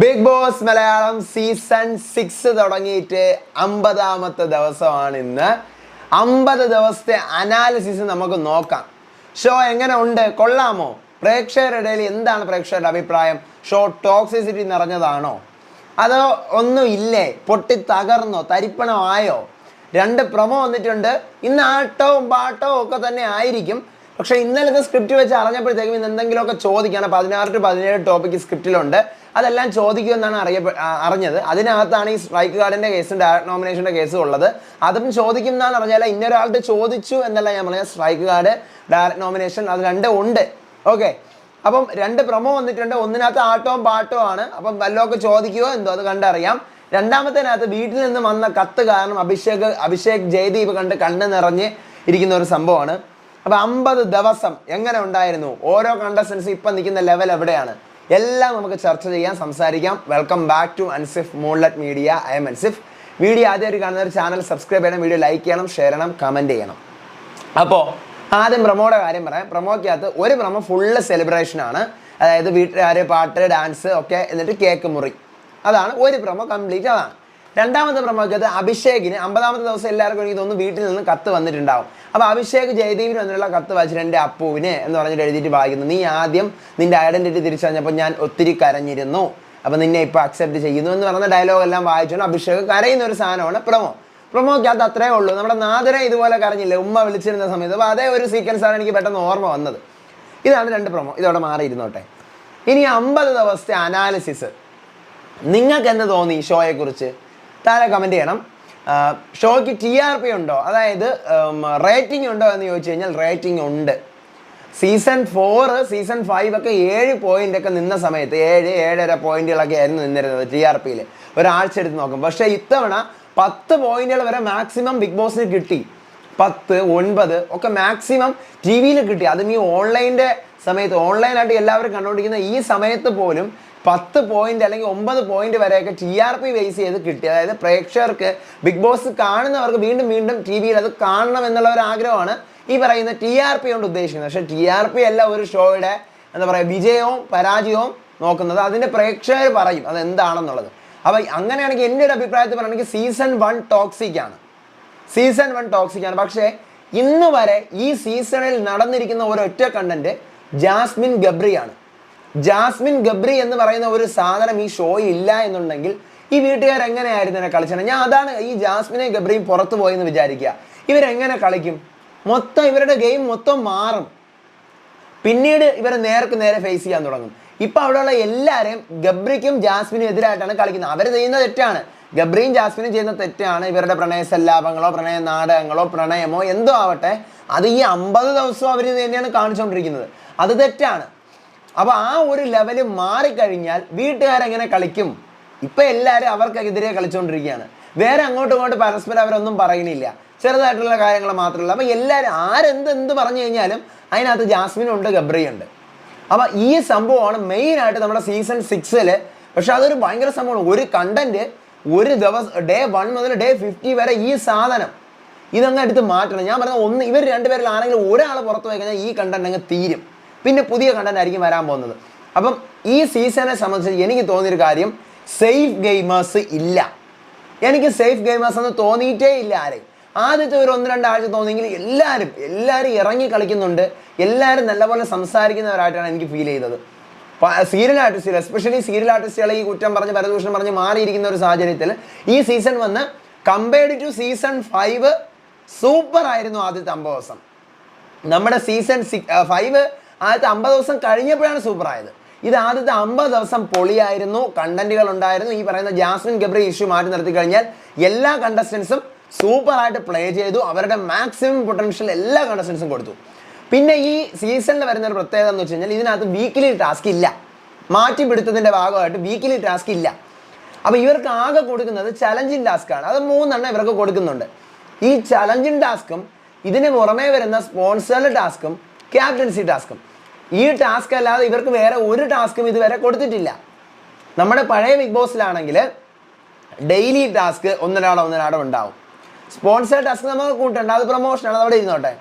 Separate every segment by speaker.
Speaker 1: Big boss Malayalam season 6 തുടങ്ങിയിട്ട് 50ാമത്തെ ദിവസമാണ് ഇന്ന്. 50 ദിവസത്തെ അനാലിസിസ് നമുക്ക് നോക്കാം. ഷോ എങ്ങനെ ഉണ്ട്, കൊള്ളാമോ? പ്രേക്ഷകരുടെ ഇടയിൽ എന്താണ് പ്രേക്ഷകരുടെ അഭിപ്രായം? ഷോ ടോക്സിസിറ്റി നിറഞ്ഞതാണോ, അതോ ഒന്നും ഇല്ലേ, പൊട്ടി തകർന്നോ, തരിപ്പണമായോ? 2 പ്രൊമോ വന്നിട്ടുണ്ട്. ഇന്ന് ആട്ടവും പാട്ടവും ഒക്കെ തന്നെ ആയിരിക്കും. പക്ഷേ ഇന്നലത്തെ സ്ക്രിപ്റ്റ് വെച്ച് അറിഞ്ഞപ്പോഴത്തേക്കും ഇന്ന് എന്തെങ്കിലുമൊക്കെ ചോദിക്കുകയാണ്. 16 to 17 ടോപ്പിക്ക് സ്ക്രിപ്റ്റിലുണ്ട്. അതെല്ലാം ചോദിക്കുമെന്നാണ് അറിഞ്ഞത്. അതിനകത്താണ് ഈ സ്ട്രൈക്ക് ഗാർഡിൻ്റെ കേസും ഡയറക്ട് നോമിനേഷൻ്റെ കേസും ഉള്ളത്. അതും ചോദിക്കും എന്നാണ് അറിഞ്ഞാൽ ഇന്നൊരാളുടെ ചോദിച്ചു എന്നല്ല ഞാൻ പറഞ്ഞത്. സ്ട്രൈക്ക് ഗാർഡ്, ഡയറക്ട് നോമിനേഷൻ, അത് 2 ഉണ്ട്. ഓക്കെ, അപ്പം 2 പ്രൊമോ വന്നിട്ടുണ്ട്. ഒന്നിനകത്ത് ആട്ടവും പാട്ടവും ആണ്. അപ്പം വല്ലതൊക്കെ ചോദിക്കുമോ എന്തോ, അത് കണ്ടറിയാം. രണ്ടാമത്തേനകത്ത് വീട്ടിൽ നിന്ന് വന്ന കത്ത് കാരണം അഭിഷേക് ജയദീപ് കണ്ണ് നിറഞ്ഞ് ഇരിക്കുന്ന ഒരു സംഭവമാണ്. അപ്പം 50 ദിവസം എങ്ങനെ ഉണ്ടായിരുന്നു, ഓരോ കണ്ടസ്റ്റൻസും ഇപ്പം നിൽക്കുന്ന ലെവൽ എവിടെയാണ്, എല്ലാം നമുക്ക് ചർച്ച ചെയ്യാം, സംസാരിക്കാം. Welcome back to Ansif moonlight media. I'm Ansif. Video ആദ്യമായിട്ട് കാണുന്ന ഒരു ചാനൽ സബ്സ്ക്രൈബ് ചെയ്യണം, വീഡിയോ ലൈക്ക് ചെയ്യണം, ഷെയർ ചെയ്യണം, കമൻറ്റ് ചെയ്യണം. അപ്പോൾ ആദ്യം പ്രൊമോയുടെ കാര്യം പറയാം. പ്രൊമോക്കകത്ത് ഒരു പ്രൊമോ ഫുള്ള് സെലിബ്രേഷനാണ്. അതായത് വീട്ടുകാർ, പാട്ട്, ഡാൻസ് ഒക്കെ, എന്നിട്ട് കേക്ക് മുറി. അതാണ് ഒരു പ്രൊമോ, കംപ്ലീറ്റ് അതാണ്. രണ്ടാമത്തെ പ്രൊമോക്കകത്ത് അഭിഷേകിന് 50ാമത്തെ ദിവസം എല്ലാവർക്കും എനിക്ക് തോന്നുന്നു വീട്ടിൽ നിന്ന് കത്ത് വന്നിട്ടുണ്ടാവും. അപ്പോൾ അഭിഷേക് ജയദീപിന് വന്നിട്ടുള്ള കത്ത് വായിച്ചിട്ട് എൻ്റെ അപ്പുവിന് എന്ന് പറഞ്ഞിട്ട് എഴുതിയിട്ട് വായിക്കുന്നു. നീ ആദ്യം നിൻ്റെ ഐഡൻറ്റിറ്റി തിരിച്ചറിഞ്ഞപ്പോൾ ഞാൻ ഒത്തിരി കരഞ്ഞിരുന്നു, അപ്പോൾ നിന്നെ ഇപ്പോൾ അക്സെപ്റ്റ് ചെയ്യുന്നു എന്ന് പറഞ്ഞ ഡയലോഗ് എല്ലാം വായിച്ചുകൊണ്ട് അഭിഷേക് കരയുന്ന ഒരു സാധനമാണ് പ്രൊമോക്കകത്ത്. അത്രേ ഉള്ളൂ. നമ്മുടെ നാദരെ ഇതുപോലെ കരഞ്ഞില്ലേ ഉമ്മ വിളിച്ചിരുന്ന സമയത്ത്? അപ്പോൾ അതേ ഒരു സീക്വൻസാണ് എനിക്ക് പെട്ടെന്ന് ഓർമ്മ വന്നത്. ഇതാണ് 2 പ്രൊമോ. ഇതോടെ മാറിയിരുന്നോട്ടെ. ഇനി 50 ദിവസത്തെ അനാലിസിസ്. നിങ്ങൾക്ക് എന്ത് തോന്നി ഷോയെക്കുറിച്ച്? താഴെ കമൻറ്റ് ചെയ്യണം. ഷോയ്ക്ക് TRP ഉണ്ടോ, അതായത് റേറ്റിംഗ് ഉണ്ടോ എന്ന് ചോദിച്ചു കഴിഞ്ഞാൽ റേറ്റിംഗ് ഉണ്ട്. സീസൺ 4, സീസൺ 5 ഒക്കെ 7 പോയിൻ്റൊക്കെ നിന്ന സമയത്ത് 7-7.5 പോയിന്റുകളൊക്കെ ആയിരുന്നു നിന്നിരുന്നത് TRPയിൽ ഒരാഴ്ച എടുത്ത് നോക്കും. പക്ഷേ ഇത്തവണ 10 പോയിന്റുകൾ വരെ മാക്സിമം ബിഗ് ബോസിന് കിട്ടി. 10, 9 ഒക്കെ മാക്സിമം TV-യിൽ കിട്ടി. അതും ഈ ഓൺലൈൻ്റെ സമയത്ത്, ഓൺലൈനായിട്ട് എല്ലാവരും കണ്ടുകൊണ്ടിരിക്കുന്ന ഈ സമയത്ത് പോലും 10 പോയിന്റ് അല്ലെങ്കിൽ 9 പോയിന്റ് വരെയൊക്കെ TRP ബേസ് ചെയ്ത് കിട്ടി. അതായത് പ്രേക്ഷകർക്ക്, ബിഗ് ബോസ് കാണുന്നവർക്ക് വീണ്ടും വീണ്ടും TV-യിൽ അത് കാണണം എന്നുള്ള ഒരു ആഗ്രഹമാണ് ഈ പറയുന്ന TRP കൊണ്ട് ഉദ്ദേശിക്കുന്നത്. പക്ഷേ TRP അല്ല ഒരു ഷോയുടെ എന്താ പറയുക വിജയവും പരാജയവും നോക്കുന്നത്. അതിൻ്റെ പ്രേക്ഷകർ പറയും അതെന്താണെന്നുള്ളത്. അപ്പോൾ അങ്ങനെയാണെങ്കിൽ എൻ്റെ ഒരു അഭിപ്രായത്തിൽ പറയുകയാണെങ്കിൽ സീസൺ 1 ടോക്സിക്കാണ്. സീസൺ 1 ടോക്സിക്കാണ്. പക്ഷേ ഇന്ന് വരെ ഈ സീസണിൽ നടന്നിരിക്കുന്ന ഒരൊറ്റ കണ്ടന്റ് ജാസ്മിൻ ഗബ്രിയാണ്. ജാസ്മിൻ ഗബ്രി എന്ന് പറയുന്ന ഒരു സാധനം ഈ ഷോ ഇല്ല എന്നുണ്ടെങ്കിൽ ഈ വീട്ടുകാർ എങ്ങനെയായിരുന്നു ഇതിനെ കളിച്ചത്? ഞാൻ അതാണ്, ഈ ജാസ്മിനെ ഗബ്രിയും പുറത്തു പോയെന്ന് വിചാരിക്കുക. ഇവരെങ്ങനെ കളിക്കും? മൊത്തം ഇവരുടെ ഗെയിം മൊത്തം മാറും. പിന്നീട് ഇവർ നേർക്ക് നേരെ ഫേസ് ചെയ്യാൻ തുടങ്ങും. ഇപ്പം അവിടെയുള്ള എല്ലാവരെയും ഗബ്രിക്കും ജാസ്മിനും എതിരായിട്ടാണ് കളിക്കുന്നത്. അവർ ചെയ്യുന്ന തെറ്റാണ്. ഗബ്രിയും ജാസ്മിനും ചെയ്യുന്ന തെറ്റാണ്. ഇവരുടെ പ്രണയ സല്ലാപങ്ങളോ പ്രണയ നാടകങ്ങളോ പ്രണയമോ എന്തോ ആവട്ടെ, അത് ഈ 50 ദിവസവും അവർ തന്നെയാണ് കാണിച്ചുകൊണ്ടിരിക്കുന്നത്. അത് തെറ്റാണ്. അപ്പോൾ ആ ഒരു ലെവല് മാറിക്കഴിഞ്ഞാൽ വീട്ടുകാരെങ്ങനെ കളിക്കും? ഇപ്പം എല്ലാവരും അവർക്കെതിരെ കളിച്ചുകൊണ്ടിരിക്കുകയാണ്. വേറെ അങ്ങോട്ടും ഇങ്ങോട്ട് പരസ്പരം അവരൊന്നും പറയുന്നില്ല. ചെറുതായിട്ടുള്ള കാര്യങ്ങൾ മാത്രമല്ല. അപ്പോൾ എല്ലാവരും ആരെന്ത് പറഞ്ഞു കഴിഞ്ഞാലും അതിനകത്ത് ജാസ്മിനുണ്ട്, ഗബ്രിയുണ്ട്. അപ്പോൾ ഈ സംഭവമാണ് മെയിനായിട്ട് നമ്മുടെ സീസൺ 6-ൽ. പക്ഷെ അതൊരു ഭയങ്കര സംഭവമാണ്. ഒരു കണ്ടന്റ് ഒരു ദിവസം ഡേ 1 മുതൽ ഡേ 50 വരെ ഈ സാധനം ഇതങ്ങ് എടുത്ത് മാറ്റണം. ഞാൻ പറഞ്ഞ ഇവർ 2 പേരിൽ ആണെങ്കിലും ഒരാൾ പുറത്ത് പോയി കഴിഞ്ഞാൽ ഈ കണ്ടന്റ് അങ്ങ് തീരും. പിന്നെ പുതിയ കണ്ടന്റ് ആയിരിക്കും വരാൻ പോകുന്നത്. അപ്പം ഈ സീസണെ സംബന്ധിച്ച് എനിക്ക് തോന്നിയൊരു കാര്യം, സേഫ് ഗെയിമേഴ്സ് ഇല്ല. എനിക്ക് സേഫ് ഗെയിമേഴ്സ് എന്ന് തോന്നിയിട്ടേ ഇല്ല ആരെയും. ആദ്യത്തെ ഒരു 1-2 ആഴ്ച തോന്നിയെങ്കിൽ എല്ലാവരും ഇറങ്ങി കളിക്കുന്നുണ്ട്. എല്ലാവരും നല്ലപോലെ സംസാരിക്കുന്നവരായിട്ടാണ് എനിക്ക് ഫീൽ ചെയ്തത്. സീരിയൽ ആർട്ടിസ്റ്റുകൾ, എസ്പെഷ്യലി സീരിയൽ ആർട്ടിസ്റ്റുകളെ ഈ കുറ്റം പറഞ്ഞ് പരദൂഷണം പറഞ്ഞ് മാറിയിരിക്കുന്ന ഒരു സാഹചര്യത്തിൽ ഈ season 1 compared to season 5 super ആയിരുന്നു. ആദ്യത്തെ 50 ദിവസം നമ്മുടെ സീസൺ 5 ആദ്യത്തെ 50 ദിവസം കഴിഞ്ഞപ്പോഴാണ് സൂപ്പർ ആയത്. ഇത് ആദ്യത്തെ 50 ദിവസം പൊളിയായിരുന്നു. കണ്ടന്റുകൾ ഉണ്ടായിരുന്നു. ഈ പറയുന്ന ജാസ്മിൻ ഗബ്രി ഇഷ്യൂ മാറ്റി നിർത്തി കഴിഞ്ഞാൽ എല്ലാ കണ്ടസ്റ്റൻസും സൂപ്പറായിട്ട് പ്ലേ ചെയ്തു. അവരുടെ മാക്സിമം പൊട്ടൻഷ്യൽ എല്ലാ കണ്ടസ്റ്റൻസും കൊടുത്തു. പിന്നെ ഈ സീസണിൽ വരുന്ന ഒരു പ്രത്യേകത എന്ന് വെച്ച് കഴിഞ്ഞാൽ ഇതിനകത്ത് വീക്കിലി ടാസ്ക് ഇല്ല. മാറ്റിപ്പിടുത്തതിൻ്റെ ഭാഗമായിട്ട് വീക്കിലി ടാസ്ക് ഇല്ല. അപ്പോൾ ഇവർക്ക് ആകെ കൊടുക്കുന്നത് ചലഞ്ചിങ് ടാസ്ക്കാണ്. അത് 3 ഇവർക്ക് കൊടുക്കുന്നുണ്ട്. ഈ ചലഞ്ചിങ് ടാസ്കും ഇതിന് പുറമേ വരുന്ന സ്പോൺസേർഡ് ടാസ്കും ക്യാപ്റ്റൻസി ടാസ്കും, ഈ ടാസ്ക് അല്ലാതെ ഇവർക്ക് വേറെ ഒരു ടാസ്കും ഇതുവരെ കൊടുത്തിട്ടില്ല. നമ്മുടെ പഴയ ബിഗ് ബോസിലാണെങ്കിൽ ഡെയിലി ടാസ്ക് ഒന്നരാടം ഉണ്ടാവും. സ്പോൺസേർഡ് ടാസ്ക് നമുക്ക് കൂട്ടണ്ട, അത് പ്രൊമോഷനാണ്, അവിടെ ഇരുന്നോട്ടെ.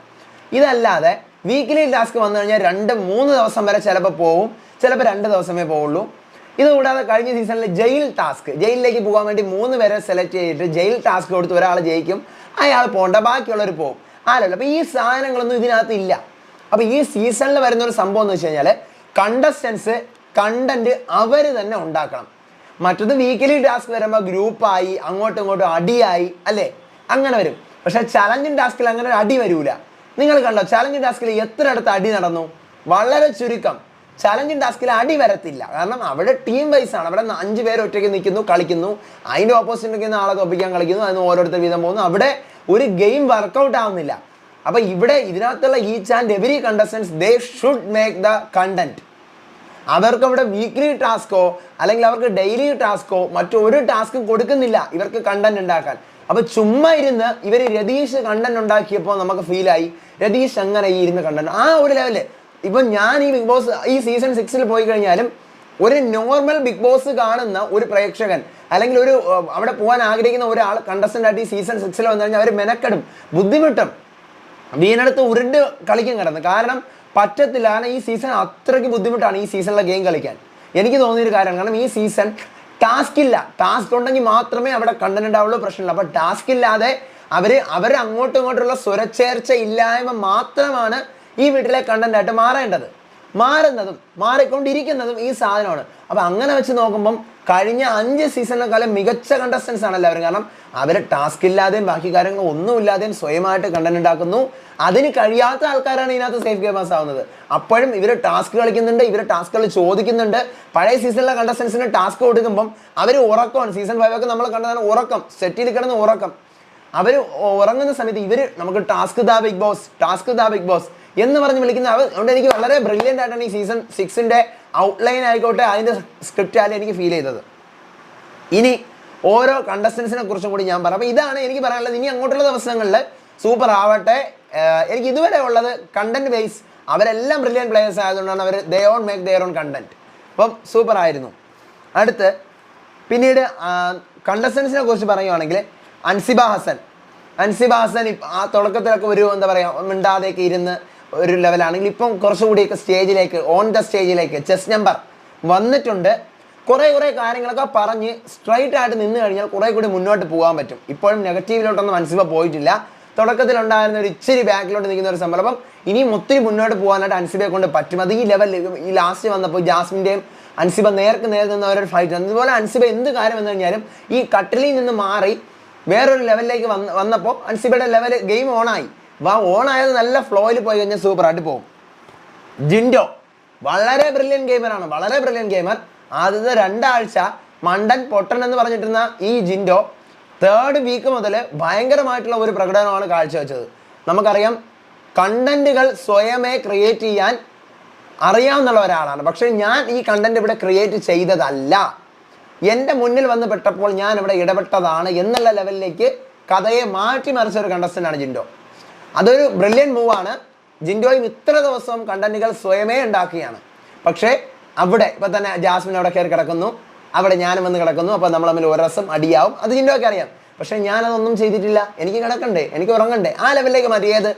Speaker 1: ഇതല്ലാതെ വീക്കിലി ടാസ്ക് വന്നു കഴിഞ്ഞാൽ 2-3 ദിവസം വരെ ചിലപ്പോൾ പോവും, ചിലപ്പോൾ 2 ദിവസമേ പോവുള്ളൂ. ഇതുകൂടാതെ കഴിഞ്ഞ സീസണിൽ ജയിലിലേക്ക് പോകാൻ വേണ്ടി 3 പേരെ സെലക്ട് ചെയ്തിട്ട് ജയിൽ ടാസ്ക് കൊടുത്ത് ഒരാൾ ജയിക്കും, അയാൾ പോകേണ്ട, ബാക്കിയുള്ളവർ പോകും. ആരല്ല. അപ്പോൾ ഈ സാധനങ്ങളൊന്നും ഇതിനകത്ത് ഇല്ല. അപ്പോൾ ഈ സീസണിൽ വരുന്ന ഒരു സംഭവം എന്ന് വെച്ച് കഴിഞ്ഞാൽ കണ്ടസ്റ്റൻസ് കണ്ടന്റ് അവർ തന്നെ ഉണ്ടാക്കണം. മറ്റത് വീക്കിലി ടാസ്ക് വരുമ്പോൾ ഗ്രൂപ്പായി അങ്ങോട്ടും ഇങ്ങോട്ടും അടിയായി അല്ലേ, അങ്ങനെ വരും. പക്ഷെ ചലഞ്ചിങ് ടാസ്കിൽ അങ്ങനെ ഒരു അടി വരൂല. നിങ്ങൾ കണ്ടോ ചലഞ്ചിങ് ടാസ്കിൽ എത്ര അടുത്ത് അടി നടന്നു? വളരെ ചുരുക്കം. ചലഞ്ചിങ് ടാസ്കിൽ അടി വരത്തില്ല, കാരണം അവിടെ ടീം വൈസ് ആണ്. അവിടെ 5 പേര് ഒറ്റയ്ക്ക് നിൽക്കുന്നു, കളിക്കുന്നു, അതിൻ്റെ ഓപ്പോസിറ്റ് നിൽക്കുന്ന ആളെ തോപ്പിക്കാൻ കളിക്കുന്നു, അതിന് ഓരോരുത്തർ വീതം പോകുന്നു. അവിടെ ഒരു ഗെയിം വർക്കൗട്ട് ആവുന്നില്ല. അപ്പോൾ ഇവിടെ ഇതിനകത്തുള്ള each and every contestants they should make the content. അവർക്ക് അവിടെ വീക്ക്ലി ടാസ്കോ അല്ലെങ്കിൽ അവർക്ക് ഡെയിലി ടാസ്കോ മറ്റൊരു ടാസ്കും കൊടുക്കുന്നില്ല ഇവർക്ക് കണ്ടന്റ് ഉണ്ടാക്കാൻ. അപ്പോൾ ചുമ്മാ ഇരുന്ന് ഇവർ രതീഷ് കണ്ടന്റ് ഉണ്ടാക്കിയപ്പോൾ നമുക്ക് ഫീലായി രതീഷ് അങ്ങനെ ഈ ഇരുന്ന് കണ്ടന്റ് ആ ഒരു ലെവല്. ഇപ്പം ഞാൻ ഈ ബിഗ് ബോസ് ഈ സീസൺ 6 പോയി കഴിഞ്ഞാലും ഒരു നോർമൽ ബിഗ് ബോസ് കാണുന്ന ഒരു പ്രേക്ഷകൻ അല്ലെങ്കിൽ ഒരു അവിടെ പോകാൻ ആഗ്രഹിക്കുന്ന ഒരാൾ കണ്ടസ്റ്റന്റ് ആയിട്ട് ഈ സീസൺ 6 വന്നു കഴിഞ്ഞാൽ അവർ മെനക്കെടും, ബുദ്ധിമുട്ടും, വീണെടുത്ത് ഉരുണ്ട് കളിക്കും കിടന്ന്. കാരണം പറ്റത്തില്ല. കാരണം ഈ സീസൺ അത്രയ്ക്ക് ബുദ്ധിമുട്ടാണ് ഈ സീസണിലെ ഗെയിം കളിക്കാൻ. എനിക്ക് തോന്നിയൊരു കാര്യമാണ്. കാരണം ഈ സീസൺ ടാസ്ക് ഇല്ല. ടാസ്ക് ഉണ്ടെങ്കിൽ മാത്രമേ അവിടെ കണ്ടന്റ് ഉണ്ടാവുള്ളൂ, പ്രശ്നമില്ല. അപ്പോൾ ടാസ്ക് ഇല്ലാതെ അവർ അങ്ങോട്ടും ഇങ്ങോട്ടുള്ള സ്വരച്ചേർച്ച ഇല്ലായ്മ മാത്രമാണ് ഈ വീട്ടിലെ കണ്ടന്റ് ആയിട്ട് മാറുന്നതും മാറിക്കൊണ്ടിരിക്കുന്നതും ഈ സാധനമാണ്. അപ്പോൾ അങ്ങനെ വെച്ച് നോക്കുമ്പം കഴിഞ്ഞ 5 സീസണിനെക്കാളും മികച്ച കണ്ടസ്റ്റൻസ് ആണ് എല്ലാവരും. കാരണം അവർ ടാസ്ക് ഇല്ലാതെയും ബാക്കി കാര്യങ്ങൾ ഒന്നുമില്ലാതെയും സ്വയമായിട്ട് കണ്ടന്റ് ഉണ്ടാക്കുന്നു. അതിന് കഴിയാത്ത ആൾക്കാരാണ് ഇതിനകത്ത് സേഫ് ഗെയിമേഴ്സ് ആവുന്നത്. അപ്പോഴും ഇവർ ടാസ്ക് കളിക്കുന്നുണ്ട്, ഇവർ ടാസ്കുകൾ ചോദിക്കുന്നുണ്ട്. പഴയ സീസണിലെ കണ്ടസ്റ്റൻസിന് ടാസ്ക് കൊടുക്കുമ്പം അവർ ഉറക്കമാണ്. സീസൺ 5 ഒക്കെ നമ്മൾ കണ്ടതാണ്, ഉറക്കം, സെറ്റിൽ കിടന്ന് ഉറക്കം. അവർ ഉറങ്ങുന്ന സമയത്ത് ഇവർ നമുക്ക് ടാസ്ക് ദ ബിഗ് ബോസ് എന്ന് പറഞ്ഞ് വിളിക്കുന്ന അതുകൊണ്ട് എനിക്ക് വളരെ ബ്രില്യൻ്റ് ആയിട്ടാണ് ഈ സീസൺ 6 ഔട്ട്ലൈൻ ആയിക്കോട്ടെ അതിൻ്റെ സ്ക്രിപ്റ്റ് ആയാലും എനിക്ക് ഫീൽ ചെയ്തത്. ഇനി ഓരോ കണ്ടസ്റ്റൻസിനെ കുറിച്ചും കൂടി ഞാൻ പറയാം. അപ്പോൾ ഇതാണ് എനിക്ക് പറയാനുള്ളത്. ഇനി അങ്ങോട്ടുള്ള ദിവസങ്ങളിൽ സൂപ്പർ ആവട്ടെ. എനിക്ക് ഇതുവരെ ഉള്ളത് കണ്ടന്റ് ബേസ് അവരെല്ലാം ബ്രില്യൻ പ്ലേയേഴ്സ് ആയതുകൊണ്ടാണ് അവർ they own make their own content. അപ്പം സൂപ്പർ ആയിരുന്നു. അടുത്ത് പിന്നീട് കണ്ടസ്റ്റൻസിനെ കുറിച്ച് പറയുകയാണെങ്കിൽ അൻസിബ ഹസൻ ആ തുടക്കത്തിലൊക്കെ ഒരു എന്താ പറയുക മിണ്ടാതെയൊക്കെ ഇരുന്ന് ഒരു ലെവലാണെങ്കിൽ ഇപ്പം കുറച്ചുകൂടിയൊക്കെ സ്റ്റേജിലേക്ക് ഓൺ ദ സ്റ്റേജിലേക്ക് ചെസ് നമ്പർ വന്നിട്ടുണ്ട്. കുറേ കാര്യങ്ങളൊക്കെ പറഞ്ഞ് സ്ട്രൈറ്റ് ആയിട്ട് നിന്ന് കഴിഞ്ഞാൽ കുറേ കൂടി മുന്നോട്ട് പോകാൻ പറ്റും. ഇപ്പോഴും നെഗറ്റീവിലോട്ടൊന്നും അൻസിബ പോയിട്ടില്ല. തുടക്കത്തിലുണ്ടായിരുന്ന ഒരു ഇച്ചിരി ബാക്കിലോട്ട് നിൽക്കുന്ന ഒരു സംഭവം ഇനിയും ഒത്തിരി മുന്നോട്ട് പോകാനായിട്ട് അൻസിബയെ കൊണ്ട് പറ്റും. അത് ഈ ലെവലിൽ ഈ ലാസ്റ്റ് വന്നപ്പോൾ ജാസ്മിൻ്റെയും അൻസിബ നേർക്ക് നിന്ന ഒരു ഫൈറ്റ്. അതുപോലെ അൻസിബ എന്ത് കാര്യം വന്നു കഴിഞ്ഞാലും ഈ കട്ടിലിൽ നിന്ന് മാറി വേറൊരു ലെവലിലേക്ക് വന്നപ്പോൾ അൻസിബയുടെ ലെവൽ ഗെയിം ഓണായി. ഓണായത് നല്ല ഫ്ലോയിൽ പോയി കഴിഞ്ഞാൽ സൂപ്പറായിട്ട് പോകും. ജിൻഡോ വളരെ ബ്രില്യൻ ഗെയിമർ. ആദ്യത്തെ 2 ആഴ്ച മണ്ടൻ പൊട്ടൻ എന്ന് പറഞ്ഞിട്ടുന്ന ഈ ജിൻഡോ 3rd വീക്ക് മുതൽ ഭയങ്കരമായിട്ടുള്ള ഒരു പ്രകടനമാണ് കാഴ്ചവെച്ചത്. നമുക്കറിയാം കണ്ടന്റുകൾ സ്വയമേ ക്രിയേറ്റ് ചെയ്യാൻ അറിയാവുന്ന ഒരാളാണ്. പക്ഷേ ഞാൻ ഈ കണ്ടന്റ് ഇവിടെ ക്രിയേറ്റ് ചെയ്തതല്ല, എൻ്റെ മുന്നിൽ വന്ന് പെട്ടപ്പോൾ ഞാൻ ഇവിടെ ഇടപെട്ടതാണ് എന്നുള്ള ലെവലിലേക്ക് കഥയെ മാറ്റിമറിച്ച ഒരു കണ്ടസ്റ്റൻ്റാണ് ജിൻഡോ. അതൊരു ബ്രില്യൻ മൂവാണ്. ജിൻഡോയും ഇത്ര ദിവസം കണ്ടന്റുകൾ സ്വയമേ ഉണ്ടാക്കുകയാണ്. പക്ഷേ അവിടെ ഇപ്പം തന്നെ ജാസ്മിൻ അവിടെ കയറി കിടക്കുന്നു, അവിടെ ഞാനും വന്ന് കിടക്കുന്നു. അപ്പോൾ നമ്മൾ തമ്മിൽ ഒരു രസം അടിയാവും, അത് ജിൻഡോയ്ക്ക് അറിയാം. പക്ഷേ ഞാനതൊന്നും ചെയ്തിട്ടില്ല, എനിക്ക് കിടക്കണ്ടേ, എനിക്ക് ഉറങ്ങണ്ടേ, ആ ലെവലിലേക്ക് മാറ്റിയത്.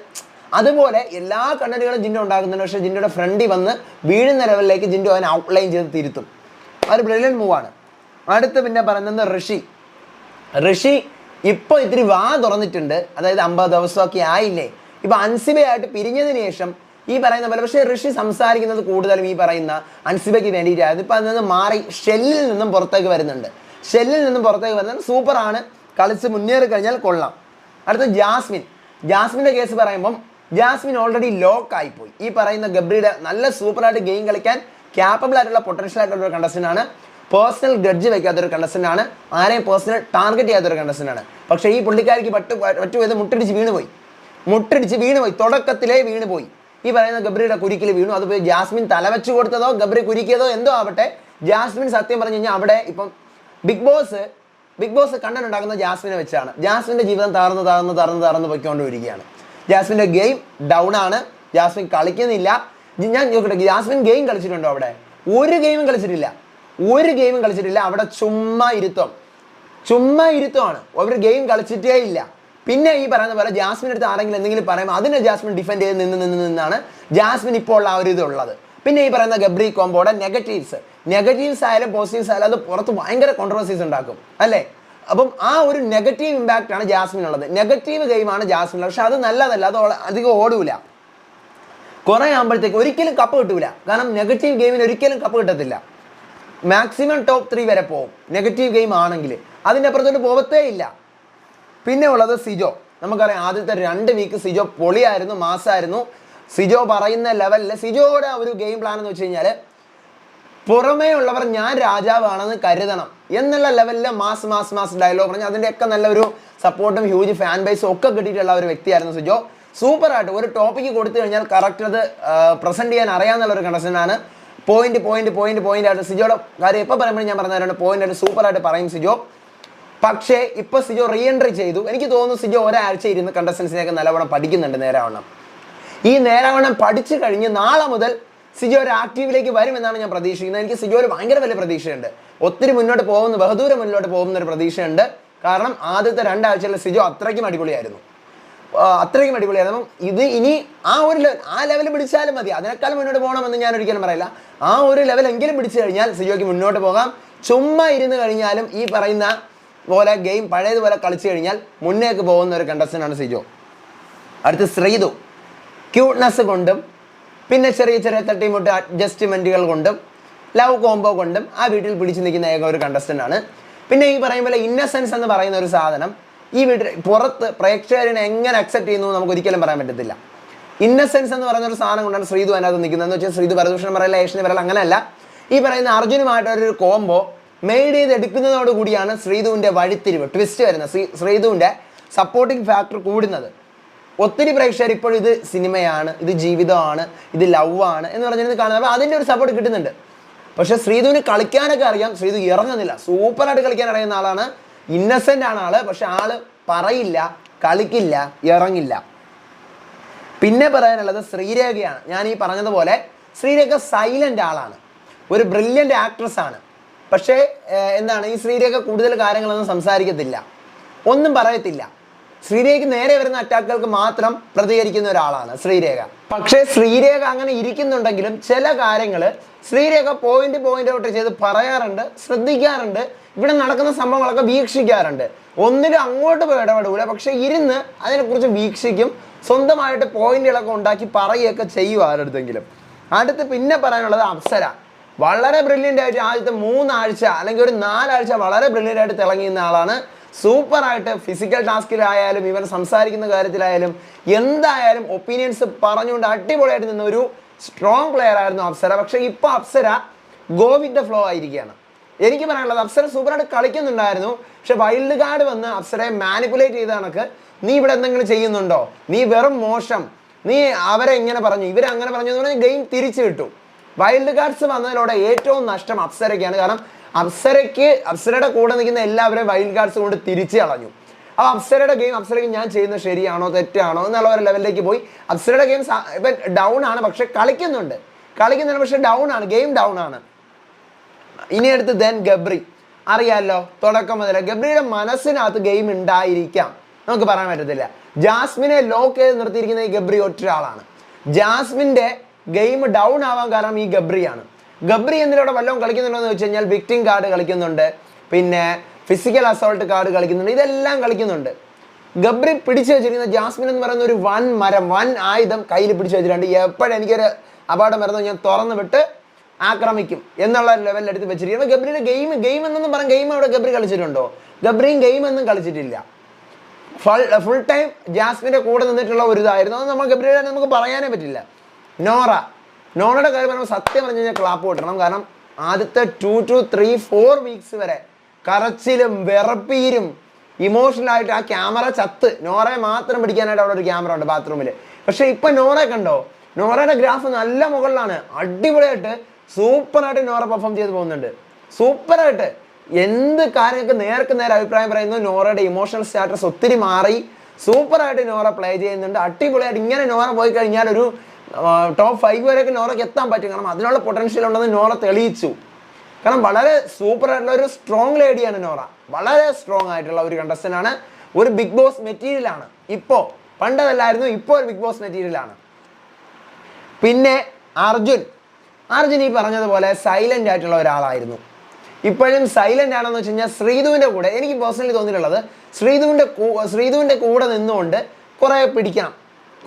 Speaker 1: അതുപോലെ എല്ലാ കണ്ടന്റുകളും ജിൻഡോ ഉണ്ടാക്കുന്നുണ്ട്. പക്ഷേ ജിൻഡോയുടെ ഫ്രണ്ടിൽ വന്ന് വീഴുന്ന ലെവലിലേക്ക് ജിൻഡോ അതിനെ ഔട്ട്ലൈൻ ചെയ്ത് തിരുത്തും. അതൊരു ബ്രില്യൻ മൂവാണ്. അടുത്ത് പിന്നെ പറയുന്നത് ഋഷി ഇപ്പോൾ ഇത്തിരി തുറന്നിട്ടുണ്ട്. അതായത് 50 ദിവസമൊക്കെ ആയില്ലേ. ഇപ്പം അൻസിബയായിട്ട് പിരിഞ്ഞതിന് ശേഷം ഈ പറയുന്ന പോലെ. പക്ഷേ ഋഷി സംസാരിക്കുന്നത് കൂടുതലും ഈ പറയുന്ന അൻസിബയ്ക്ക് വേണ്ടിയിട്ടായിരുന്നു. ഇപ്പം അതിൽ നിന്ന് മാറി ഷെല്ലിൽ നിന്നും പുറത്തേക്ക് വരുന്നുണ്ട്. സൂപ്പറാണ്. കളിച്ച് മുന്നേറി കഴിഞ്ഞാൽ കൊള്ളാം. അടുത്ത ജാസ്മിൻ്റെ കേസ് പറയുമ്പം ജാസ്മിൻ ഓൾറെഡി ലോക്കായിപ്പോയി. ഈ പറയുന്ന ഗബ്രിയുടെ നല്ല സൂപ്പറായിട്ട് ഗെയിം കളിക്കാൻ ക്യാപ്പബിൾ ആയിട്ടുള്ള പൊട്ടൻഷ്യൽ ആയിട്ടുള്ള ഒരു കണ്ടസ്റ്റൻ്റ് ആണ്. പേഴ്സണൽ ഗ്രഡ്ജ് വയ്ക്കാത്തൊരു കണ്ടസ്റ്റൻ്റ് ആണ്. ആരെയും പേഴ്സണൽ ടാർഗറ്റ് ചെയ്യാത്തൊരു കണ്ടസ്റ്റൻ്റ് ആണ്. പക്ഷേ ഈ പുള്ളിക്കാരിക്ക് പറ്റുപോയത് മുട്ടടിച്ച് വീണുപോയി. തുടക്കത്തിലേ വീണുപോയി. ഈ പറയുന്ന ഗബ്രിയുടെ കുരുക്കിൽ വീണു. അത് പോയി ജാസ്മിൻ തലവെച്ച് കൊടുത്തതോ ഗബ്രി കുരുക്കിയതോ എന്തോ ആവട്ടെ, ജാസ്മിൻ സത്യം പറഞ്ഞു കഴിഞ്ഞാൽ അവിടെ ഇപ്പം ബിഗ് ബോസ് കണ്ടന്റ് ഉണ്ടാക്കുന്ന ജാസ്മിനെ വെച്ചാണ്. ജാസ്മിൻ്റെ ജീവിതം താർന്ന് പൊയ്ക്കൊണ്ടിരിക്കുകയാണ്. ജാസ്മിൻ്റെ ഗെയിം ഡൗൺ ആണ്. ജാസ്മിൻ കളിക്കുന്നില്ല. ഞാൻ നോക്കട്ടെ, ജാസ്മിൻ ഗെയിം കളിച്ചിട്ടുണ്ടോ? അവിടെ ഒരു ഗെയിമും കളിച്ചിട്ടില്ല. അവിടെ ചുമ്മാ ഇരുത്തമാണ്. അവർ ഗെയിം കളിച്ചിട്ടേ ഇല്ല. പിന്നെ ഈ പറയുന്ന പോലെ ജാസ്മിൻ അടുത്ത് ആരെങ്കിലും എന്തെങ്കിലും പറയുമ്പോൾ അതിനെ ജാസ്മിൻ ഡിഫെൻഡ് ചെയ്ത് നിന്നാണ് ജാസ്മിൻ ഇപ്പോൾ ഉള്ള ആ ഒരു ഇതുള്ളത്. പിന്നെ ഈ പറയുന്ന ഗബ്രി കോംബോയുടെ നെഗറ്റീവ്സ് നെഗറ്റീവ്സ് ആയാലും പോസിറ്റീവ്സ് ആയാലും അത് പുറത്ത് ഭയങ്കര കോൺട്രവേഴ്സീസ് ഉണ്ടാക്കും അല്ലേ. അപ്പം ആ ഒരു നെഗറ്റീവ് ഇമ്പാക്റ്റ് ആണ് ജാസ്മിനുള്ളത്. നെഗറ്റീവ് ഗെയിമാണ് ജാസ്മിനുള്ളത്. പക്ഷെ അത് നല്ലതല്ല, അത് അധികം ഓടൂല. കുറേ ആകുമ്പോഴത്തേക്ക് ഒരിക്കലും കപ്പ് കിട്ടൂല. കാരണം നെഗറ്റീവ് ഗെയിമിന് ഒരിക്കലും കപ്പ് കിട്ടത്തില്ല. മാക്സിമം ടോപ്പ് 3 വരെ പോകും നെഗറ്റീവ് ഗെയിം ആണെങ്കിൽ, അതിൻ്റെ അപ്പുറത്തോട്ട് പോകത്തേ ഇല്ല. പിന്നെ ഉള്ളത് സിജോ. നമുക്കറിയാം ആദ്യത്തെ 2 വീക്ക് സിജോ പൊളിയായിരുന്നു, മാസമായിരുന്നു. സിജോ പറയുന്ന ലെവലിൽ സിജോയുടെ ഒരു ഗെയിം പ്ലാൻ എന്ന് വെച്ച് കഴിഞ്ഞാൽ പുറമേ ഉള്ളവർ ഞാൻ രാജാവാണെന്ന് കരുതണം എന്നുള്ള ലെവലിൽ മാസ് മാസ് മാസ് ഡയലോഗ് പറഞ്ഞ് അതിൻ്റെയൊക്കെ നല്ലൊരു സപ്പോർട്ടും ഹ്യൂജ് ഫാൻ ബേസും ഒക്കെ കിട്ടിയിട്ടുള്ള ഒരു വ്യക്തിയായിരുന്നു സിജോ. സൂപ്പറായിട്ട് ഒരു ടോപ്പിക്ക് കൊടുത്തു കഴിഞ്ഞാൽ കറക്റ്റ് അത് പ്രസൻറ്റ് ചെയ്യാൻ അറിയാമെന്നുള്ളൊരു കണ്ടസ്റ്റൻ്റാണ്. പോയിന്റ് ആയിട്ട് സിജോയുടെ കാര്യം എപ്പോൾ പറയുമ്പോഴും ഞാൻ പറഞ്ഞുതരാണ്, പോയിന്റ് സൂപ്പറായിട്ട് പറയും സിജോ. പക്ഷേ ഇപ്പോൾ സിജോ റീ എൻട്രി ചെയ്തു. എനിക്ക് തോന്നുന്നു സിജോ ഒരാഴ്ച ഇരുന്ന് കണ്ടസ്റ്റൻസിനെയൊക്കെ നല്ലവണ്ണം പഠിക്കുന്നുണ്ട് നേരാവണ്ണം. ഈ നേരാവണ്ണം പഠിച്ചു കഴിഞ്ഞ് നാളെ മുതൽ സിജോ ഒരു ആക്റ്റീവിലേക്ക് വരുമെന്നാണ് ഞാൻ പ്രതീക്ഷിക്കുന്നത്. എനിക്ക് സിജോയിൽ ഭയങ്കര വലിയ പ്രതീക്ഷയുണ്ട്. ഒത്തിരി മുന്നോട്ട് പോകുന്ന, ബഹദൂരം മുന്നോട്ട് പോകുന്ന ഒരു പ്രതീക്ഷയുണ്ട്. കാരണം ആദ്യത്തെ 2 ആഴ്ചയിൽ സിജോ അത്രയ്ക്കും അടിപൊളിയായിരുന്നു. അപ്പം ഇത് ഇനി ആ ലെവൽ പിടിച്ചാലും മതി. അതിനേക്കാളും മുന്നോട്ട് പോകണമെന്ന് ഞാൻ ഒരിക്കലും പറയില്ല. ആ ഒരു ലെവലെങ്കിലും പിടിച്ചു കഴിഞ്ഞാൽ സിജോയ്ക്ക് മുന്നോട്ട് പോകാം. ചുമ്മാ ഇരുന്ന് കഴിഞ്ഞാലും ഈ പറയുന്ന പോലെ ഗെയിം പഴയതുപോലെ കളിച്ചു കഴിഞ്ഞാൽ മുന്നേക്ക് പോകുന്ന ഒരു കണ്ടസ്റ്റൻ്റാണ് സിജോ. അടുത്ത് ശ്രീതു. ക്യൂട്ട്നെസ് കൊണ്ടും പിന്നെ ചെറിയ ചെറിയ തട്ടിമുട്ട് അഡ്ജസ്റ്റ്മെൻറ്റുകൾ കൊണ്ടും ലവ് കോംബോ കൊണ്ടും ആ വീട്ടിൽ പിടിച്ചു നിൽക്കുന്ന ഏക ഒരു കണ്ടസ്റ്റൻ്റാണ്. പിന്നെ ഈ പറയും പോലെ ഇന്നസെൻസ് എന്ന് പറയുന്ന ഒരു സാധനം ഈ വീട്ടിൽ പുറത്ത് പ്രേക്ഷകരെ എങ്ങനെ അക്സെപ്റ്റ് ചെയ്യുന്നു നമുക്ക് ഒരിക്കലും പറയാൻ പറ്റത്തില്ല. ഇന്നസെൻസ് എന്ന് പറയുന്ന ഒരു സാധനം കൊണ്ടാണ് ശ്രീതു അതിനകത്ത് നിൽക്കുന്നത്. എന്ന് വെച്ചാൽ ശ്രീതു പരദൂഷണം പറയല്ല, ഏഷ്യന് പറയല്ല, അങ്ങനെയല്ല. ഈ പറയുന്ന അർജുനുമായിട്ടൊരു കോംബോ മെയ്ഡ് ചെയ്ത് എടുക്കുന്നതോട് കൂടിയാണ് ശ്രീതുവിൻ്റെ വഴിത്തിരിവ്, ട്വിസ്റ്റ് വരുന്നത്, ശ്രീതുവിൻ്റെ സപ്പോർട്ടിങ് ഫാക്ടർ കൂടുന്നത്. ഒത്തിരി പ്രേക്ഷകർ ഇപ്പോഴും ഇത് സിനിമയാണ്, ഇത് ജീവിതമാണ്, ഇത് ലവ് ആണ് എന്ന് പറഞ്ഞിരുന്ന് കാണുന്നത്. അപ്പോൾ അതിൻ്റെ ഒരു സപ്പോർട്ട് കിട്ടുന്നുണ്ട്. പക്ഷേ ശ്രീതുവിന് കളിക്കാനൊക്കെ അറിയാം. ശ്രീതു ഇറങ്ങുന്നില്ല. സൂപ്പറായിട്ട് കളിക്കാൻ അറിയുന്ന ആളാണ്. ഇന്നസെൻ്റ് ആണ് ആള്. പക്ഷെ ആള് പറയില്ല, കളിക്കില്ല, ഇറങ്ങില്ല. പിന്നെ പറയാനുള്ളത് ശ്രീരേഖയാണ്. ഞാൻ ഈ പറഞ്ഞതുപോലെ ശ്രീരേഖ സൈലൻ്റ് ആളാണ്, ഒരു ബ്രില്യൻ്റ് ആക്ട്രസ് ആണ്. പക്ഷേ എന്താണ്, ഈ ശ്രീരേഖ കൂടുതൽ കാര്യങ്ങളൊന്നും സംസാരിക്കത്തില്ല, ഒന്നും പറയത്തില്ല. ശ്രീരേഖയ്ക്ക് നേരെ വരുന്ന അറ്റാക്കുകൾക്ക് മാത്രം പ്രതികരിക്കുന്ന ഒരാളാണ് ശ്രീരേഖ. പക്ഷേ ശ്രീരേഖ അങ്ങനെ ഇരിക്കുന്നുണ്ടെങ്കിലും ചില കാര്യങ്ങൾ ശ്രീരേഖ പോയിന്റ് ഔട്ട് ചെയ്ത് പറയാറുണ്ട്, ശ്രദ്ധിക്കാറുണ്ട്, ഇവിടെ നടക്കുന്ന സംഭവങ്ങളൊക്കെ വീക്ഷിക്കാറുണ്ട്. ഒന്നിലും അങ്ങോട്ട് പോയി ഇടപെടൂല, പക്ഷെ ഇരുന്ന് അതിനെക്കുറിച്ച് വീക്ഷിക്കും, സ്വന്തമായിട്ട് പോയിന്റുകളൊക്കെ ഉണ്ടാക്കി പറയുകയൊക്കെ ചെയ്യും ആരുടെങ്കിലും. അടുത്ത് പിന്നെ പറയാനുള്ളത് അപ്സര. വളരെ ബ്രില്യൻ്റ് ആയിട്ട് ആദ്യത്തെ 3 ആഴ്ച അല്ലെങ്കിൽ ഒരു 4 ആഴ്ച വളരെ ബ്രില്യൻ്റ് ആയിട്ട് തിളങ്ങിയുന്ന ആളാണ്. സൂപ്പറായിട്ട് ഫിസിക്കൽ ടാസ്കിലായാലും ഇവർ സംസാരിക്കുന്ന കാര്യത്തിലായാലും എന്തായാലും ഒപ്പീനിയൻസ് പറഞ്ഞുകൊണ്ട് അടിപൊളിയായിട്ട് നിന്ന ഒരു സ്ട്രോങ് പ്ലെയർ ആയിരുന്നു അപ്സര. പക്ഷേ ഇപ്പോൾ Apsara go with the flow ആയിരിക്കുകയാണ്. എനിക്ക് പറയാനുള്ളത് അപ്സര സൂപ്പറായിട്ട് കളിക്കുന്നുണ്ടായിരുന്നു. പക്ഷെ വൈൽഡ് കാർഡ് വന്ന് അപ്സരയെ മാനിപ്പുലേറ്റ് ചെയ്ത കണക്ക് നീ ഇവിടെ എന്തെങ്കിലും ചെയ്യുന്നുണ്ടോ, നീ വെറും മോശം, നീ അവരെ ഇങ്ങനെ പറഞ്ഞു ഇവരങ്ങനെ പറഞ്ഞു എന്ന് പറഞ്ഞാൽ ഗെയിം തിരിച്ചു കിട്ടും. വൈൽഡ് കാർഡ്സ് വന്നതിലൂടെ ഏറ്റവും നഷ്ടം അപ്സരയ്ക്കാണ്. കാരണം അപ്സരയുടെ കൂടെ നിൽക്കുന്ന എല്ലാവരെയും വൈൽഡ് കാർഡ്സ് കൊണ്ട് തിരിച്ചു കളഞ്ഞു. അപ്പോൾ അപ്സരയുടെ ഗെയിം അപ്സരയ്ക്ക് ഞാൻ ചെയ്യുന്നത് ശരിയാണോ തെറ്റാണോ എന്നുള്ള ഒരു ലെവലിലേക്ക് പോയി. അപ്സരയുടെ ഗെയിം ഇപ്പം ഡൗൺ ആണ്, പക്ഷെ കളിക്കുന്നുണ്ട്, പക്ഷെ ഡൗൺ ആണ്, ഗെയിം ഡൗൺ ആണ്. ഇനി അടുത്ത് ദെൻ ഗബ്രി. അറിയാമല്ലോ തുടക്കം മുതൽ ഗബ്രിയുടെ മനസ്സിനകത്ത് ഗെയിം ഉണ്ടായിരിക്കാം, നമുക്ക് പറയാൻ പറ്റത്തില്ല. ജാസ്മിനെ ലോക്ക് ചെയ്ത് നിർത്തിയിരിക്കുന്ന ഈ ഗബ്രി ഒറ്റൊരാളാണ്. ജാസ്മിൻ്റെ ഗെയിം ഡൗൺ ആവാൻ കാരണം ഈ ഗബ്രിയാണ്. ഗബ്രി എന്തിലൂടെ വല്ലതും കളിക്കുന്നുണ്ടോ എന്ന് വെച്ച് കഴിഞ്ഞാൽ വിക്ടിം കാർഡ് കളിക്കുന്നുണ്ട്, പിന്നെ ഫിസിക്കൽ അസോൾട്ട് കാർഡ് കളിക്കുന്നുണ്ട്, ഇതെല്ലാം കളിക്കുന്നുണ്ട്. ഗബ്രി പിടിച്ചു വെച്ചിരിക്കുന്ന ജാസ്മിൻ എന്ന് പറയുന്ന ഒരു വൻ ആയുധം കയ്യിൽ പിടിച്ചു വെച്ചിട്ടുണ്ട്. എപ്പോഴും എനിക്കൊരു അപകടം വരുന്നത് ഞാൻ തുറന്നു വിട്ട് ആക്രമിക്കും എന്നുള്ള ലെവലിൽ എടുത്ത് വെച്ചിരിക്കുന്നത്. ഗബ്രിയുടെ ഗെയിം എന്നൊന്നും പറഞ്ഞ ഗെയിം അവിടെ ഗബ്രി കളിച്ചിട്ടുണ്ടോ? ഗബ്രിയും ഗെയിം ഒന്നും കളിച്ചിട്ടില്ല. ഫുൾ ടൈം ജാസ്മിൻ്റെ കൂടെ നിന്നിട്ടുള്ള ഒരു ഇതായിരുന്നു. അത് നമ്മൾ ഗബ്രിയുടെ നമുക്ക് പറയാനേ പറ്റില്ല. നോറയുടെ കാര്യം പറയുമ്പോൾ സത്യം പറഞ്ഞു കഴിഞ്ഞാൽ ക്ലാപ്പ് കിട്ടണം. കാരണം ആദ്യത്തെ 2 to 3 4 വീക്സ് വരെ കരച്ചിലും വിറപ്പീരും ഇമോഷണലായിട്ട് ആ ക്യാമറ ചത്ത് നോറയെ മാത്രം പിടിക്കാനായിട്ട് അവിടെ ഒരു ക്യാമറ ഉണ്ട് ബാത്റൂമിൽ. പക്ഷെ ഇപ്പം നോറയെ കണ്ടോ? നോറയുടെ ഗ്രാഫ് നല്ല മുകളിലാണ്. അടിപൊളിയായിട്ട് സൂപ്പറായിട്ട് നോറ പെർഫോം ചെയ്ത് പോകുന്നുണ്ട്. സൂപ്പറായിട്ട് എന്ത് കാര്യങ്ങൾക്ക് നേർക്ക് നേരെ അഭിപ്രായം പറയുന്നു. നോറയുടെ ഇമോഷണൽ സ്റ്റാറ്റസ് ഒത്തിരി മാറി. സൂപ്പറായിട്ട് നോറ പ്ലേ ചെയ്യുന്നുണ്ട്. അടിപൊളിയായിട്ട് ഇങ്ങനെ നോറ പോയി കഴിഞ്ഞാൽ ഒരു ടോപ്പ് 5 വരെയൊക്കെ നോറയ്ക്ക് എത്താൻ പറ്റും. കാരണം അതിനുള്ള പൊട്ടൻഷ്യൽ ഉണ്ടെന്ന് നോറ തെളിയിച്ചു. കാരണം വളരെ സൂപ്പറായിട്ടുള്ള ഒരു സ്ട്രോങ് ലേഡിയാണ് നോറ. വളരെ സ്ട്രോങ് ആയിട്ടുള്ള ഒരു കണ്ടസ്റ്റൻ്റാണ്. ഒരു ബിഗ് ബോസ് മെറ്റീരിയലാണ്. ഇപ്പോൾ പണ്ടതല്ലായിരുന്നു, ഇപ്പോൾ ഒരു ബിഗ് ബോസ് മെറ്റീരിയലാണ്. പിന്നെ അർജുൻ ഈ പറഞ്ഞതുപോലെ സൈലന്റ് ആയിട്ടുള്ള ഒരാളായിരുന്നു. ഇപ്പോഴും സൈലന്റ് ആണെന്ന് വെച്ച് കഴിഞ്ഞാൽ ശ്രീധുവിൻ്റെ കൂടെ എനിക്ക് പേഴ്സണലി തോന്നിയിട്ടുള്ളത് ശ്രീധുവിൻ്റെ കൂടെ നിന്നുകൊണ്ട് കുറേ പിടിക്കണം,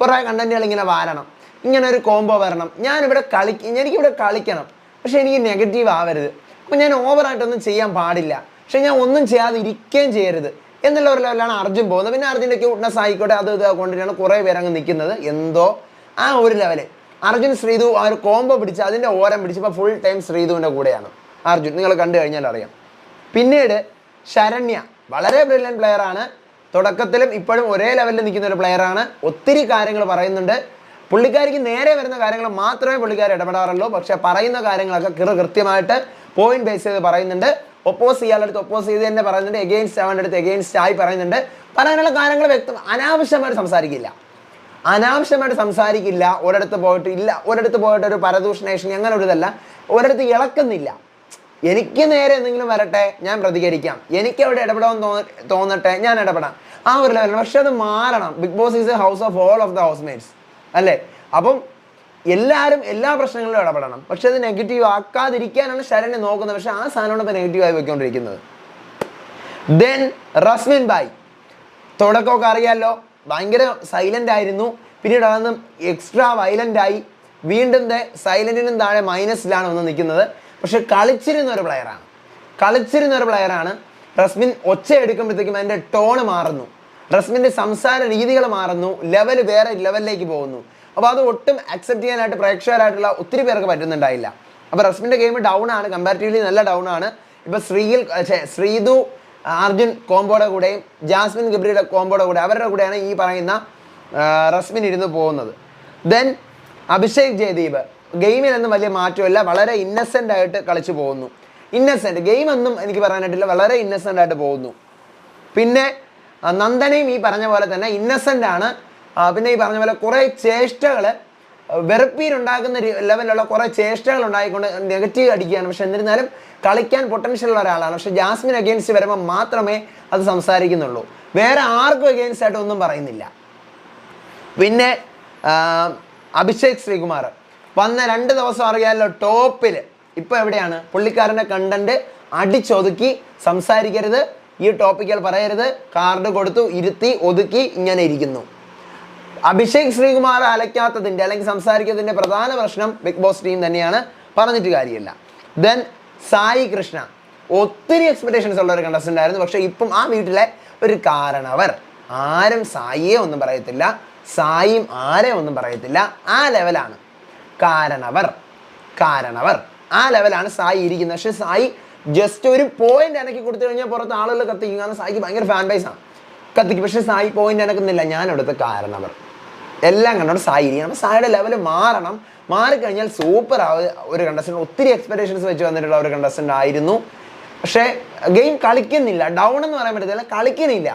Speaker 1: കുറേ കണ്ടന്റുകൾ ഇങ്ങനെ വാരണം, ഇങ്ങനെ ഒരു കോംബോ വരണം. എനിക്കിവിടെ കളിക്കണം, പക്ഷെ എനിക്ക് നെഗറ്റീവ് ആവരുത്. അപ്പം ഞാൻ ഓവറായിട്ടൊന്നും ചെയ്യാൻ പാടില്ല, പക്ഷെ ഞാൻ ഒന്നും ചെയ്യാതെ ഇരിക്കുകയും ചെയ്യരുത് എന്നുള്ള ഒരു ലെവലാണ് അർജുൻ പോകുന്നത്. പിന്നെ അർജുൻ്റെ ക്യൂട്ട്നെസ് ആയിക്കോട്ടെ അത് കൊണ്ടിട്ടാണ് കുറേ പേരങ്ങ് നിൽക്കുന്നത്. എന്തോ ആ ഒരു ലെവല് അർജുൻ ശ്രീധു ആ ഒരു കോംബോ പിടിച്ച് അതിൻ്റെ ഓരം പിടിച്ചപ്പോൾ ഫുൾ ടൈം ശ്രീധുവിൻ്റെ കൂടെയാണ് അർജുൻ. നിങ്ങൾ കണ്ടു കഴിഞ്ഞാൽ അറിയാം. പിന്നീട് ശരണ്യ വളരെ ബ്രില്യൻറ്റ് പ്ലെയറാണ്. തുടക്കത്തിലും ഇപ്പോഴും ഒരേ ലെവലിൽ നിൽക്കുന്ന ഒരു പ്ലെയറാണ്. ഒത്തിരി കാര്യങ്ങൾ പറയുന്നുണ്ട്. പുള്ളിക്കാരിക്ക് നേരെ വരുന്ന കാര്യങ്ങൾ മാത്രമേ പുള്ളിക്കാർ ഇടപെടാറുള്ളൂ. പക്ഷെ പറയുന്ന കാര്യങ്ങളൊക്കെ കൃത്യമായിട്ട് പോയിന്റ് ബേസ് ചെയ്ത് പറയുന്നുണ്ട്. ഒപ്പോസ് ചെയ്യാളടുത്ത് ഒപ്പോസ് ചെയ്ത് തന്നെ പറയുന്നുണ്ട്, എഗെയിൻസ്റ്റ് ആവേണ്ട അടുത്ത് എഗെയിൻസ്റ്റ് ആയി പറയുന്നുണ്ട്. പറയാനുള്ള കാര്യങ്ങൾ വ്യക്തം, അനാവശ്യമായിട്ട് സംസാരിക്കില്ല. ഒരിടത്ത് പോയിട്ട് ഒരു പരദൂഷണേഷൻ അങ്ങനെ ഒരു ഇതല്ല. ഒരിടത്ത് ഇളക്കുന്നില്ല. എനിക്ക് നേരെ എന്തെങ്കിലും വരട്ടെ, ഞാൻ പ്രതികരിക്കാം. എനിക്ക് അവിടെ ഇടപെടാൻ തോന്നട്ടെ, ഞാൻ ഇടപെടാം. ആ ഒരു ലെവലാണ്. പക്ഷെ അത് മാറണം. Bigg Boss is a house of all of the housemates അല്ലേ? അപ്പം എല്ലാവരും എല്ലാ പ്രശ്നങ്ങളിലും ഇടപെടണം. പക്ഷെ അത് നെഗറ്റീവ് ആക്കാതിരിക്കാനാണ് ശരണ്യ നോക്കുന്നത്. പക്ഷെ ആ സാധനമാണ് ഇപ്പോൾ നെഗറ്റീവായി പോയിക്കൊണ്ടിരിക്കുന്നത്. ദെൻ റസ്മിൻ ബായ് തുടക്കമൊക്കെ അറിയാമല്ലോ, ഭയങ്കര സൈലൻ്റ് ആയിരുന്നു. പിന്നീട് അതൊന്നും എക്സ്ട്രാ വയലൻ്റ് ആയി. വീണ്ടും സൈലൻറ്റിനും താഴെ മൈനസിലാണ് വന്ന് നിൽക്കുന്നത്. പക്ഷെ കളിച്ചിരുന്ന ഒരു പ്ലെയറാണ് റസ്മിൻ. ഒച്ച എടുക്കുമ്പോഴത്തേക്കും അതിൻ്റെ ടോണ് മാറുന്നു, റസ്മിൻ്റെ സംസാര രീതികൾ മാറുന്നു, വേറെ ലെവലിലേക്ക് പോകുന്നു. അപ്പോൾ അത് ഒട്ടും അക്സെപ്റ്റ് ചെയ്യാനായിട്ട് പ്രേക്ഷകരായിട്ടുള്ള ഒത്തിരി പേർക്ക് പറ്റുന്നുണ്ടായില്ല. അപ്പോൾ റസ്മിൻ്റെ ഗെയിം ഡൗൺ ആണ്, കമ്പാരിറ്റീവ്ലി നല്ല ഡൗൺ ആണ്. ഇപ്പോൾ ശ്രീധു അർജുൻ കോംബോയുടെ കൂടെയും ജാസ്മിൻ ഗബ്രിയുടെ കോംബോയുടെ കൂടെ അവരുടെ കൂടെയാണ് ഈ പറയുന്ന റസ്മിൻ ഇരുന്ന് പോകുന്നത്. ദെൻ അഭിഷേക് ജയദീപ് ഗെയിമിലൊന്നും വലിയ മാറ്റമില്ല, വളരെ ഇന്നസെൻ്റ് ആയിട്ട് കളിച്ചു പോകുന്നു. ഗെയിമൊന്നും എനിക്ക് പറയാനായിട്ടില്ല, വളരെ ഇന്നസെൻ്റ് ആയിട്ട് പോകുന്നു. പിന്നെ നന്ദനയും ഈ പറഞ്ഞ പോലെ തന്നെ ഇന്നസെൻ്റ് ആണ്. പിന്നെ ഈ പറഞ്ഞ പോലെ കുറേ ചേഷ്ടകൾ വെറുപ്പീരുണ്ടാക്കുന്ന ലെവലിലുള്ള കുറേ ചേഷ്ടകൾ ഉണ്ടായിക്കൊണ്ട് നെഗറ്റീവ് അടിക്കുകയാണ്. പക്ഷെ എന്നിരുന്നാലും കളിക്കാൻ പൊട്ടൻഷ്യൽ ഉള്ള ഒരാളാണ്. പക്ഷെ ജാസ്മിൻ അഗെയിൻസ്റ്റ് വരുമ്പോൾ മാത്രമേ അത് സംസാരിക്കുന്നുള്ളൂ, വേറെ ആർക്കും അഗെയിൻസ്റ്റ് ആയിട്ട് ഒന്നും പറയുന്നില്ല. പിന്നെ അഭിഷേക് ശ്രീകുമാർ വന്ന 2 ദിവസം അറിയാമല്ലോ ടോപ്പിൽ. ഇപ്പോൾ എവിടെയാണ്? പുള്ളിക്കാരൻ്റെ കണ്ടന്റ് അടിച്ചൊതുക്കി, സംസാരിക്കരുത്, ഈ ടോപ്പിക്കൽ പറയരുത്, കാർഡ് കൊടുത്തു, ഇരുത്തി, ഒതുക്കി ഇങ്ങനെ ഇരിക്കുന്നു. അഭിഷേക് ശ്രീകുമാർ അലക്കാത്തതിൻ്റെ അല്ലെങ്കിൽ സംസാരിക്കുന്നതിൻ്റെ പ്രധാന പ്രശ്നം ബിഗ് ബോസ് ടീം തന്നെയാണ്, പറഞ്ഞിട്ട് കാര്യമില്ല. ദെൻ സായി കൃഷ്ണ ഒത്തിരി എക്സ്പെക്ടേഷൻസ് ഉള്ള ഒരു കണ്ടസ്റ്റൻ്റ് ആയിരുന്നു. പക്ഷേ ഇപ്പം ആ വീട്ടിലെ ഒരു കാരണവർ. ആരും സായിയെ ഒന്നും പറയത്തില്ല, സായിയും ആരെ ഒന്നും പറയത്തില്ല. ആ ലെവലാണ് കാരണവർ ആ ലെവലാണ് സായി ഇരിക്കുന്നത്. പക്ഷെ സായി ജസ്റ്റ് ഒരു പോയിന്റ് അനക്കി കൊടുത്തു കഴിഞ്ഞാൽ പുറത്ത് ആളുകൾ കത്തിക്കും. കാരണം സായിക്ക് ഭയങ്കര ഫാൻ ബേസാണ്, കത്തിക്കും. പക്ഷെ സായി പോയിന്റ് അനക്കുന്നില്ല. ഞാൻ അവിടുത്തെ കാരണവർ എല്ലാം കണ്ടോണ്ട് സായി ഇരിക്കണം. അപ്പോൾ സായിയുടെ ലെവൽ മാറണം. മാറിക്കഴിഞ്ഞാൽ സൂപ്പർ ഒരു കണ്ടസ്റ്റൻ്റ്, ഒത്തിരി എക്സ്പെക്ടേഷൻസ് വെച്ച് വന്നിട്ടുള്ള ഒരു കണ്ടസ്റ്റൻ്റ് ആയിരുന്നു. പക്ഷേ ഗെയിം കളിക്കുന്നില്ല, ഡൗൺ എന്ന് പറയാൻ പറ്റത്തില്ല, കളിക്കുന്നില്ല.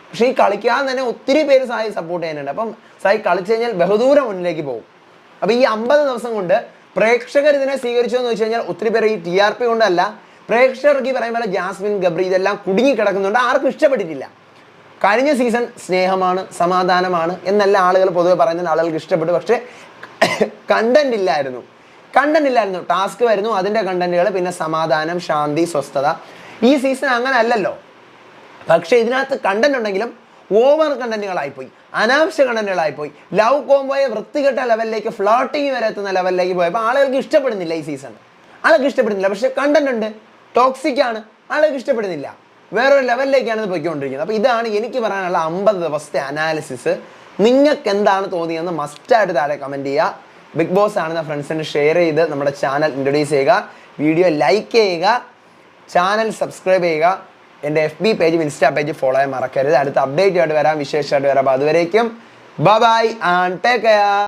Speaker 1: പക്ഷേ ഈ കളിക്കാതെ തന്നെ ഒത്തിരി പേര് സായി സപ്പോർട്ട് ചെയ്യാനുണ്ട്. അപ്പം സായി കളിച്ചു കഴിഞ്ഞാൽ ബഹുദൂരം മുന്നിലേക്ക് പോകും. അപ്പോൾ ഈ 50 ദിവസം കൊണ്ട് പ്രേക്ഷകർ ഇതിനെ സ്വീകരിച്ചു എന്ന് വെച്ച് കഴിഞ്ഞാൽ ഒത്തിരി പേര് ഈ TRP കൊണ്ടല്ല, പ്രേക്ഷകർക്ക് ഈ പറയുന്ന പോലെ ജാസ്മിൻ ഗബ്രി ഇതെല്ലാം കുടുങ്ങി കിടക്കുന്നുണ്ട്. ആർക്കും ഇഷ്ടപ്പെട്ടിട്ടില്ല. കഴിഞ്ഞ സീസൺ സ്നേഹമാണ്, സമാധാനമാണ് എന്നല്ല ആളുകൾ പൊതുവെ പറയുന്നത്, ആളുകൾക്ക് ഇഷ്ടപ്പെട്ടു. പക്ഷേ കണ്ടന്റ് ഇല്ലായിരുന്നു. ടാസ്ക് വരുന്നു, അതിൻ്റെ കണ്ടന്റുകൾ, പിന്നെ സമാധാനം, ശാന്തി, സ്വസ്ഥത. ഈ സീസൺ അങ്ങനെ അല്ലല്ലോ. പക്ഷേ ഇതിനകത്ത് കണ്ടന്റ് ഉണ്ടെങ്കിലും ഓവർ കണ്ടന്റുകളായിപ്പോയി, അനാവശ്യ കണ്ടന്റുകളായിപ്പോയി. ലവ് കോംബോയെ വൃത്തികെട്ട ലെവലിലേക്ക്, ഫ്ലോട്ടിങ് വരെ എത്തുന്ന ലെവലിലേക്ക് പോയപ്പോൾ ആളുകൾക്ക് ഇഷ്ടപ്പെടുന്നില്ല. ഈ സീസൺ ആളുകൾക്ക് ഇഷ്ടപ്പെടുന്നില്ല. പക്ഷേ കണ്ടന്റ് ഉണ്ട്, ടോക്സിക് ആണ്, ആളുകൾക്ക് ഇഷ്ടപ്പെടുന്നില്ല. വേറൊരു ലെവലിലേക്കാണ് ഇത് പോയിക്കൊണ്ടിരിക്കുന്നത്. അപ്പോൾ ഇതാണ് എനിക്ക് പറയാനുള്ള 50 ദിവസത്തെ അനാലിസിസ്. നിങ്ങൾക്ക് എന്താണ് തോന്നിയെന്ന് മസ്റ്റായിട്ട് താഴെ കമൻറ്റ് ചെയ്യുക. ബിഗ് ബോസ് ആണെന്ന ഫ്രണ്ട്സിന് ഷെയർ ചെയ്ത് നമ്മുടെ ചാനൽ ഇൻട്രൊഡ്യൂസ് ചെയ്യുക, വീഡിയോ ലൈക്ക് ചെയ്യുക, ചാനൽ സബ്സ്ക്രൈബ് ചെയ്യുക. എൻ്റെ FB പേജും ഇൻസ്റ്റാ പേജ് ഫോളോ ചെയ്യാൻ മറക്കരുത്. അടുത്ത അപ്ഡേറ്റ് ആയിട്ട് വരാം, വിശേഷമായിട്ട് വരാം. അപ്പോൾ അതുവരേക്കും ബൈ ആൻഡ് ടേക്ക് കെയർ.